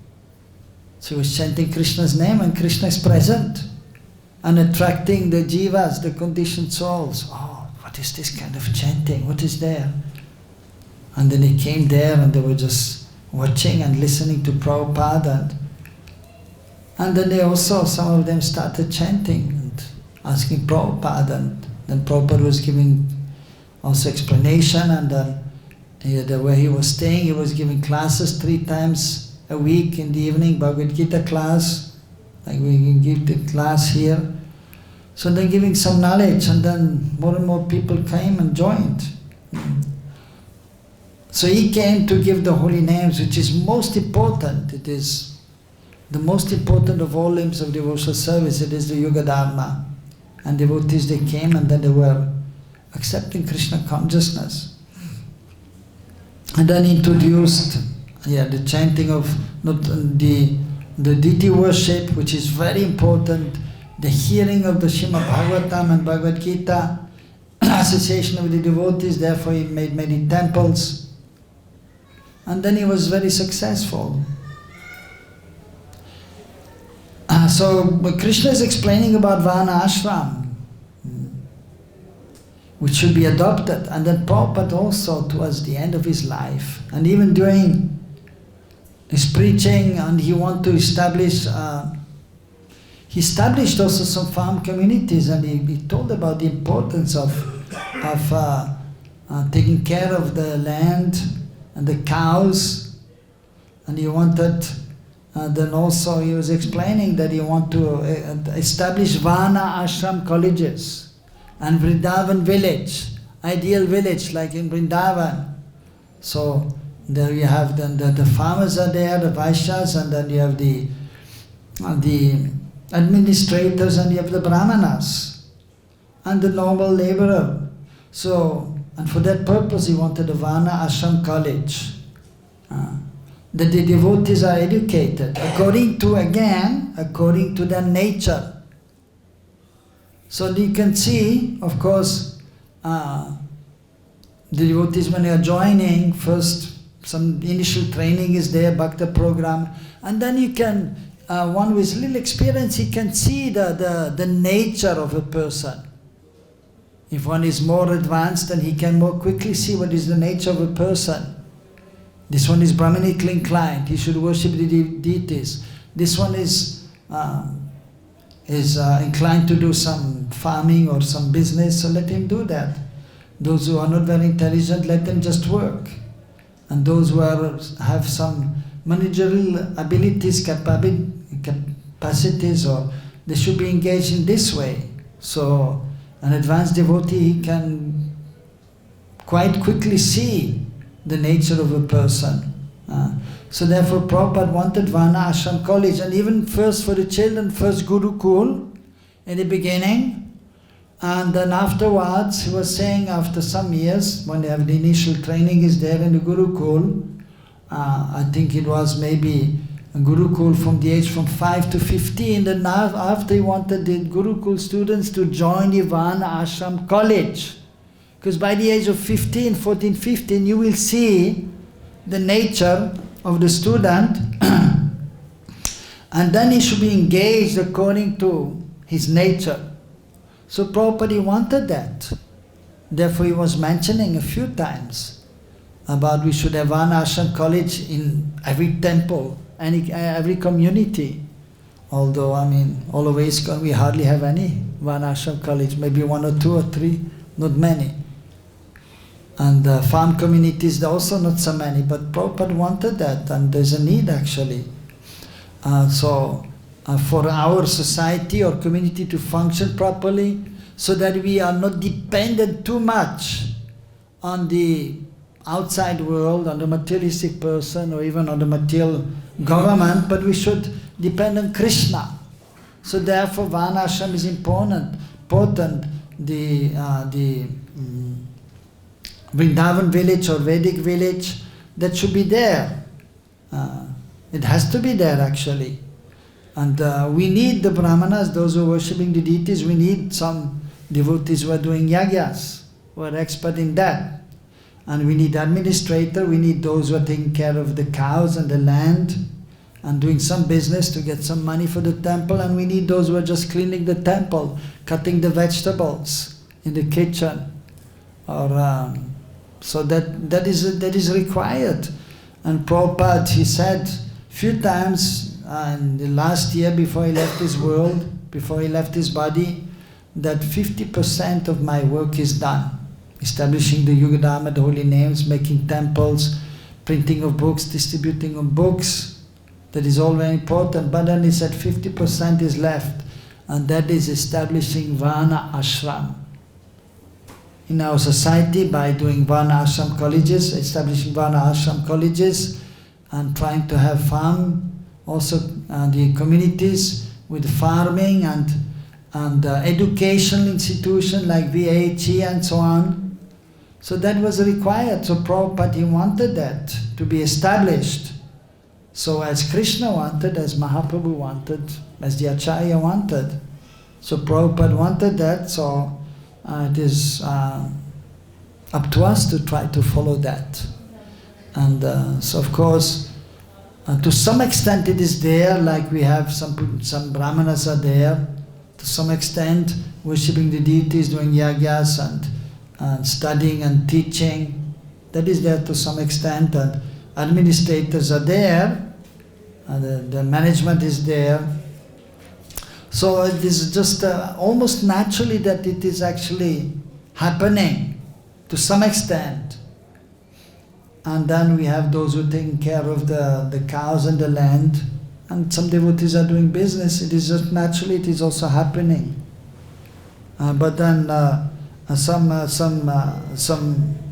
So he was chanting Krishna's name and Krishna is present. And attracting the jivas, the conditioned souls. Oh, what is this kind of chanting? What is there? And then he came there and they were just watching and listening to Prabhupada. And then they also, some of them started chanting and asking Prabhupada. And then Prabhupada was giving also explanation. And then where he was staying, he was giving classes 3 times a week in the evening, Bhagavad-gītā class. Like we can give the class here. So they're giving some knowledge, and then more and more people came and joined. So he came to give the holy names, which is most important. It is the most important of all limbs of devotional service. It is the Yuga Dharma. And devotees, they came and then they were accepting Krishna consciousness. And then introduced the chanting of the deity worship, which is very important, the hearing of the Srimad Bhagavatam and Bhagavad-gītā, association with the devotees, therefore he made many temples. And then he was very successful. So Krishna is explaining about Vana Ashram, which should be adopted. And then Prabhupada also towards the end of his life, and even during his preaching, and he wanted to establish, he established also some farm communities, and he told about the importance of taking care of the land and the cows, and he wanted, then also he was explaining that he wanted to establish Vana Ashram colleges and Vrindavan village, ideal village like in Vrindavan. So there you have then the farmers are there, the vaiśyas, and then you have the administrators, and you have the brāhmanas and the normal laborer. So, and for that purpose he wanted a Vana Ashram college. That the devotees are educated according to their nature. So you can see, of course, the devotees when they are joining, first some initial training is there, bhakta program, and then you can, one with little experience, he can see the nature of a person. If one is more advanced, then he can more quickly see what is the nature of a person. This one is Brahmanically inclined, he should worship the deities. This one is inclined to do some farming or some business, so let him do that. Those who are not very intelligent, let them just work. And those who have some managerial abilities, capacities, or they should be engaged in this way. So an advanced devotee can quite quickly see the nature of a person. So therefore Prabhupada wanted Varna Ashram college, and even first for the children, first Gurukul in the beginning, and then afterwards he was saying after some years, when they have the initial training is there in the Gurukul, I think it was maybe a Gurukul from the age from 5 to 15, then after he wanted the Gurukul students to join the Varna Ashram college. Because by the age of 15, 14, 15, you will see the nature of the student and then he should be engaged according to his nature. So Prabhupada wanted that. Therefore he was mentioning a few times about we should have Varna Ashram college in every temple, every community. Although, I mean, all over ISKCON we hardly have any Varna Ashram college, maybe 1 or 2 or 3, not many. And farm communities, there are also not so many, but Prabhupada wanted that, and there's a need actually. For our society or community to function properly, so that we are not dependent too much on the outside world, on the materialistic person, or even on the material government, but we should depend on Krishna. So therefore Varna Ashram is important. The Vrindavan village or Vedic village, that should be there. It has to be there actually. And we need the brahmanas, those who are worshipping the deities, we need some devotees who are doing yagyas, who are expert in that. And we need administrator, we need those who are taking care of the cows and the land and doing some business to get some money for the temple, and we need those who are just cleaning the temple, cutting the vegetables in the kitchen. Or so that is required. And Prabhupada, he said few times in the last year before he left this world, before he left his body, that 50% of my work is done. Establishing the Yuga Dharma, the holy names, making temples, printing of books, distributing of books. That is all very important. But then he said 50% is left, and that is establishing Varna Ashram in our society by doing Varna Ashram colleges, establishing Varna Ashram colleges, and trying to have farm, also the communities with farming and educational institution like VAHE and so on. So that was required. So Prabhupada, he wanted that to be established. So as Krishna wanted, as Mahaprabhu wanted, as the Acharya wanted. So Prabhupada wanted that, so it is up to us to try to follow that. And so of course, to some extent it is there, like we have some brahmanas are there, to some extent worshipping the deities, doing yagyas and studying and teaching. That is there to some extent, and administrators are there, and the management is there. So it is just almost naturally that it is actually happening to some extent. And then we have those who take care of the cows and the land, and some devotees are doing business. It is just naturally, it is also happening. But then some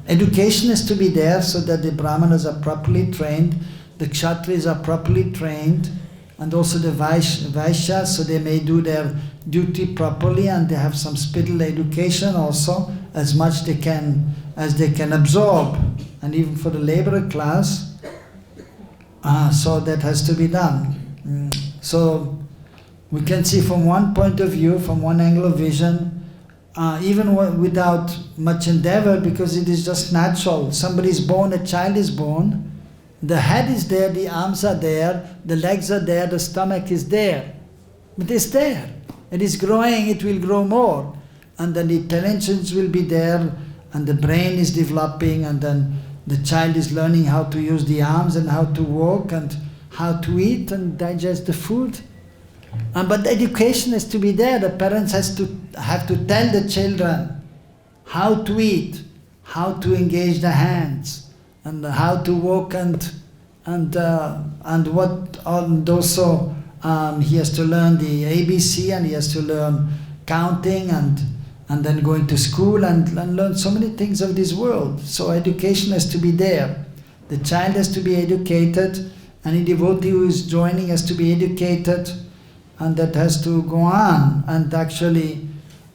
education is to be there, so that the brahmanas are properly trained, the kshatriyas are properly trained, and also the vaiśyas, so they may do their duty properly, and they have some spiritual education also, as much as they can absorb, and even for the laborer class. So that has to be done. So we can see from one point of view, from one angle of vision, even without much endeavor, because it is just natural. Somebody is born, a child is born, the head is there, the arms are there, the legs are there, the stomach is there. It is there. It is growing, it will grow more. And then the intelligence will be there, and the brain is developing, and then the child is learning how to use the arms and how to walk and how to eat and digest the food. But the education has to be there. The parents have to tell the children how to eat, how to engage the hands, and how to walk and and also he has to learn the ABC, and he has to learn counting, and then going to school and learn so many things of this world. So education has to be there. The child has to be educated, and the devotee who is joining has to be educated, and that has to go on. And actually,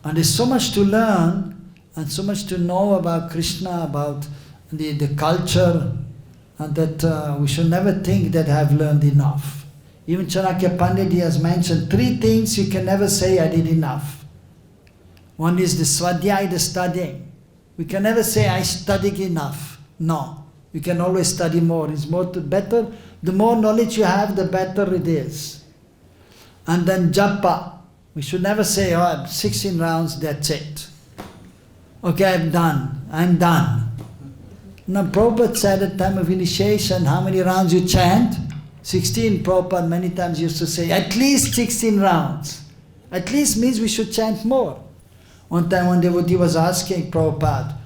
and there's so much to learn and so much to know about Krishna, about the culture, and that we should never think that I have learned enough. Even Chanakya Pandit, he has mentioned 3 things you can never say I did enough. One is the svadhyaya, the studying. We can never say I studied enough. No, you can always study more. It's better. The more knowledge you have, the better it is. And then japa. We should never say, oh, I have 16 rounds, that's it. Okay, I'm done. Now, Prabhupada said at the time of initiation, how many rounds you chant? 16. Prabhupada many times used to say, at least 16 rounds. At least means we should chant more. One time one devotee was asking Prabhupada,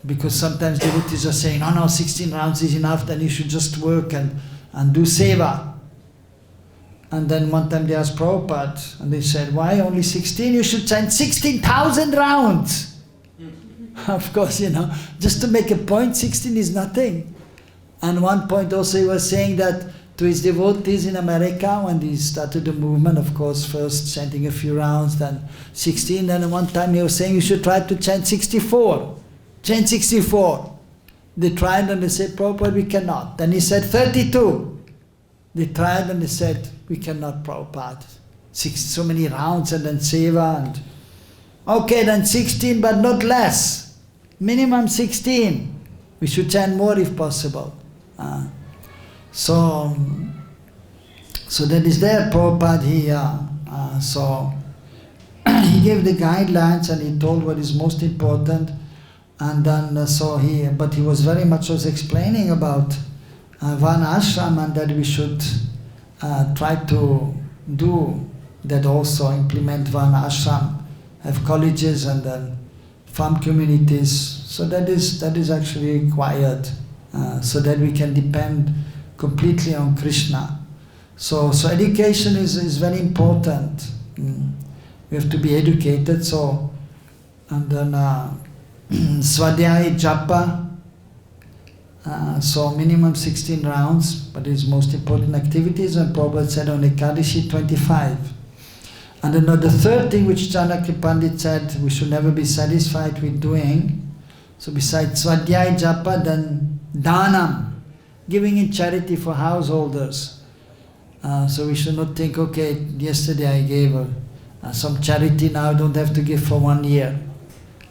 because sometimes devotees are saying, no, 16 rounds is enough, then you should just work and do seva. And then one time they asked Prabhupada, and they said, why only 16? You should chant 16,000 rounds. Of course, just to make a point, 16 is nothing. And one point also he was saying that to his devotees in America, when he started the movement, of course, first chanting a few rounds, then 16, then one time he was saying you should try to chant 64. Chant 64. They tried and they said, Prabhupada, we cannot. Then he said 32. They tried and they said, we cannot, Prabhupada. So many rounds and then seva and... Okay, then 16, but not less. Minimum 16. We should chant more if possible. So that is there, Prabhupada, he gave the guidelines and he told what is most important, and then but he was very much was explaining about Varnashram, and that we should try to do that also, implement Varnashram, have colleges and then farm communities. So that is actually required, so that we can depend completely on Krishna. So education is very important. We have to be educated. So, and then svadhyaya japa. So minimum 16 rounds, but it's most important activities. And Prabhupada said on Ekadashi 25. And then the third thing which Chanakya Pandit said we should never be satisfied with doing. So besides svadhyaya japa, then dhanam, giving in charity for householders. So we should not think, okay, yesterday I gave some charity, now I don't have to give for 1 year.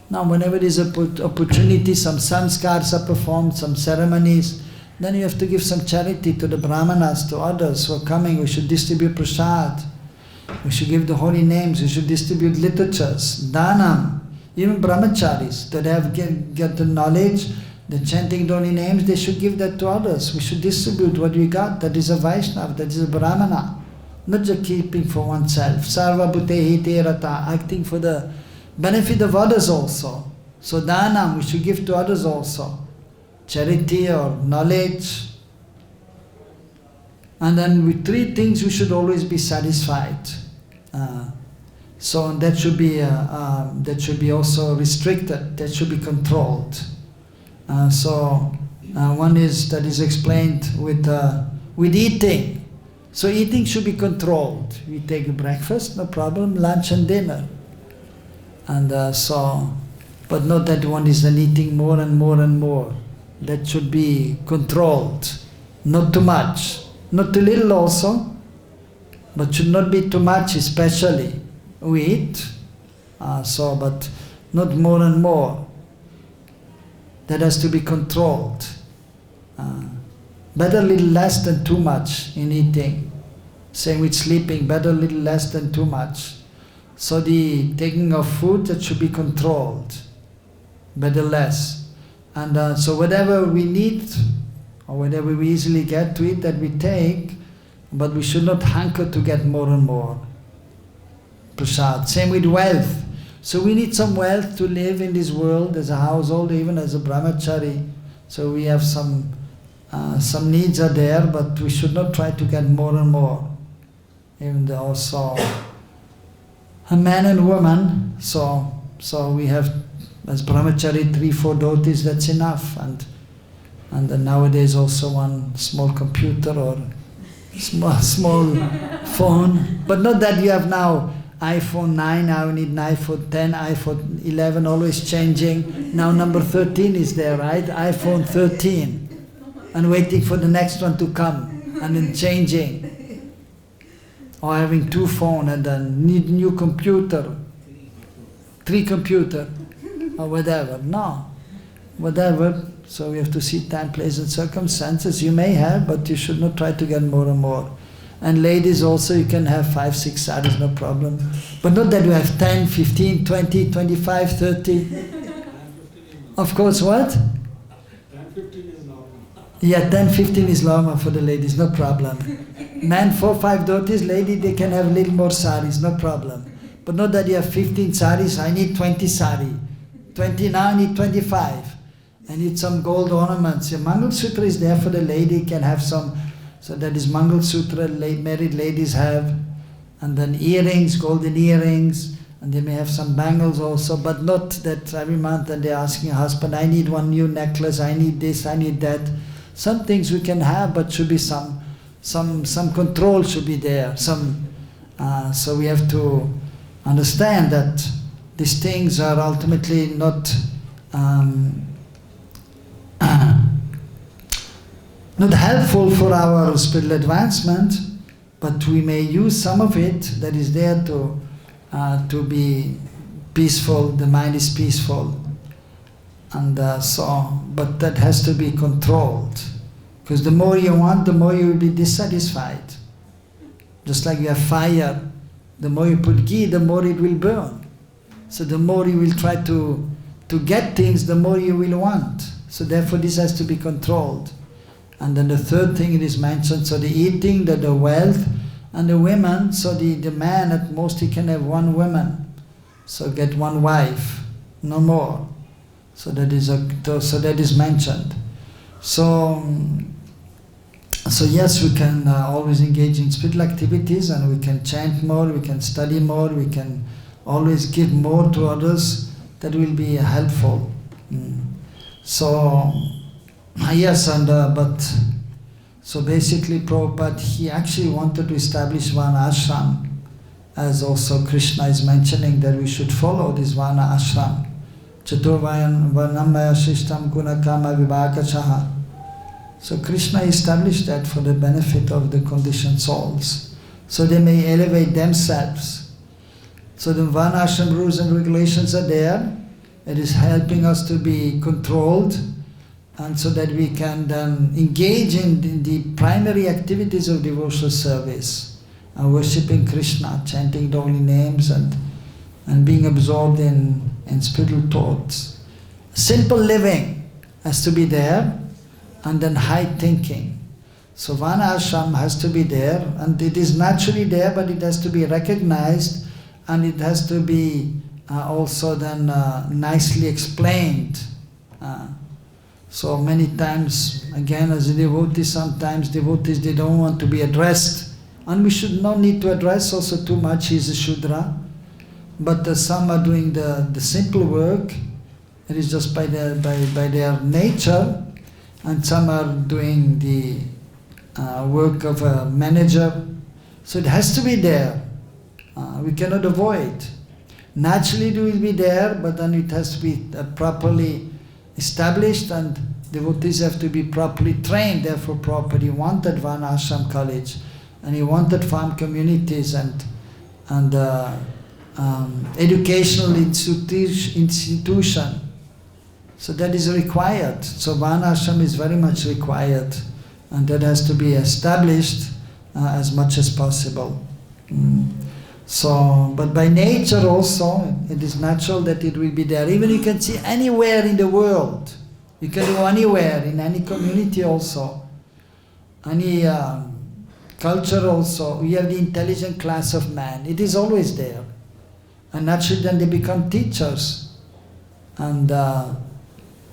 Now whenever there is an opportunity, some sanskars are performed, some ceremonies, then you have to give some charity to the brāhmanas, to others who are coming. We should distribute prasad. We should give the holy names. We should distribute literatures, dhanam. Even brahmacharis, that have get the knowledge, the chanting the holy names, they should give that to others. We should distribute what we got. That is a Vaishnava, that is a brāhmana. Not just keeping for oneself. Sarva bhutehi te rata, acting for the benefit of others also. So dhanam, we should give to others also. Charity or knowledge. And then with 3 things we should always be satisfied. So that should be also restricted. That should be controlled. One is that is explained with eating. So eating should be controlled. We take breakfast, no problem, lunch and dinner. And but not that one is then eating more and more and more. That should be controlled. Not too much. Not too little also, but should not be too much especially. We eat, but not more and more. That has to be controlled. Better little less than too much in eating. Same with sleeping, better little less than too much. So the taking of food, that should be controlled. Better less. And so whatever we need, or whatever we easily get to eat, that we take, but we should not hanker to get more and more. Prasad. Same with wealth. So we need some wealth to live in this world as a household, even as a brahmachari. So we have some some needs are there, but we should not try to get more and more. Even though also a man and woman, so we have as brahmachari 3-4 dhotis, that's enough. And then nowadays also one small computer or small phone. But not that you have now iPhone 9, now you need an iPhone 10, iPhone 11, always changing. Now number 13 is there, right? iPhone 13. And waiting for the next one to come, and then changing. Or having 2 phones and then need new computer, 3 computer, or whatever. No, whatever. So we have to see time, place and circumstances. You may have, but you should not try to get more and more. And ladies also, you can have 5-6 saris, no problem. But not that you have 10, 15, 20, 25, 30. Of course, what? 10-15 is normal. Yeah, 10-15 is normal for the ladies, no problem. Man, 4-5 dhotis, lady, they can have a little more saris, no problem. But not that you have 15 saris, I need 20 sari. 20 now, I need 25. I need some gold ornaments. Your Mangal Sutra is there for the lady, can have some. So that is Mangal Sutra, married ladies have. And then earrings, golden earrings. And they may have some bangles also, but not that every month and they're asking a husband, I need one new necklace, I need this, I need that. Some things we can have, but should be some control should be there. So we have to understand that these things are ultimately not not helpful for our spiritual advancement, but we may use some of it that is there to be peaceful. The mind is peaceful, and but that has to be controlled, because the more you want, the more you will be dissatisfied. Just like you have fire, the more you put ghee, the more it will burn. So the more you will try to get things, the more you will want. So therefore this has to be controlled. And then the third thing it is mentioned, so the eating, the wealth, and the women, so the man at most he can have 1 woman. So get 1 wife, no more. So that is mentioned. So yes, we can always engage in spiritual activities, and we can chant more, we can study more, we can always give more to others. That will be helpful. So yes, so basically Prabhupada, he actually wanted to establish Vana ashram, as also Krishna is mentioning that we should follow this Vana ashram. Chaturvayan varnamaya shishtam gunakama vibhakachaha. So Krishna established that for the benefit of the conditioned souls, so they may elevate themselves. So the Vana ashram rules and regulations are there. It is helping us to be controlled, and so that we can then engage in the primary activities of devotional service, worshipping Krishna, chanting the holy names, and being absorbed in spiritual thoughts. Simple living has to be there, and then high thinking. So Vana ashram has to be there, and it is naturally there, but it has to be recognized, and it has to be also then nicely explained. So many times, again, as a devotee, sometimes devotees, they don't want to be addressed. And we should not need to address also too much, he's a śūdra. But some are doing the simple work, it is just by their nature, and some are doing the work of a manager. So it has to be there. We cannot avoid. Naturally it will be there, but then it has to be properly established, and devotees have to be properly trained. Therefore Prabhupada, he wanted Vana ashram college, and he wanted farm communities and educational institution. So that is required. So Vana ashram is very much required, and that has to be established as much as possible. So, but by nature also, it is natural that it will be there. Even you can see anywhere in the world. You can go anywhere, in any community also. Any culture also. We have the intelligent class of man. It is always there. And naturally then they become teachers. And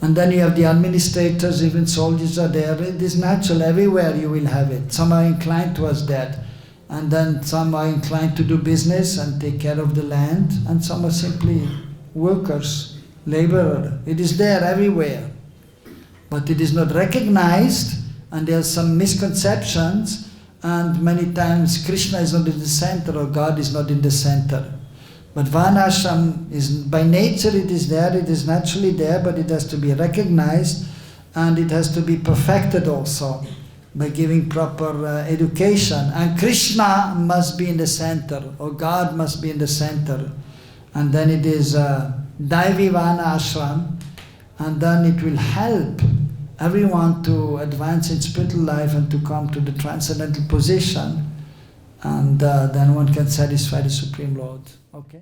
And then you have the administrators, even soldiers are there. It is natural, everywhere you will have it. Some are inclined towards that. And then some are inclined to do business and take care of the land. And some are simply workers, laborer. It is there everywhere. But it is not recognized, and there are some misconceptions, and many times Krishna is not in the center or God is not in the center. But Varnashram is, by nature it is there, it is naturally there, but it has to be recognized and it has to be perfected also by giving proper education. And Krishna must be in the center, or God must be in the center. And then it is Daivi Varnashram, and then it will help everyone to advance in spiritual life and to come to the transcendental position. And then one can satisfy the Supreme Lord. Okay?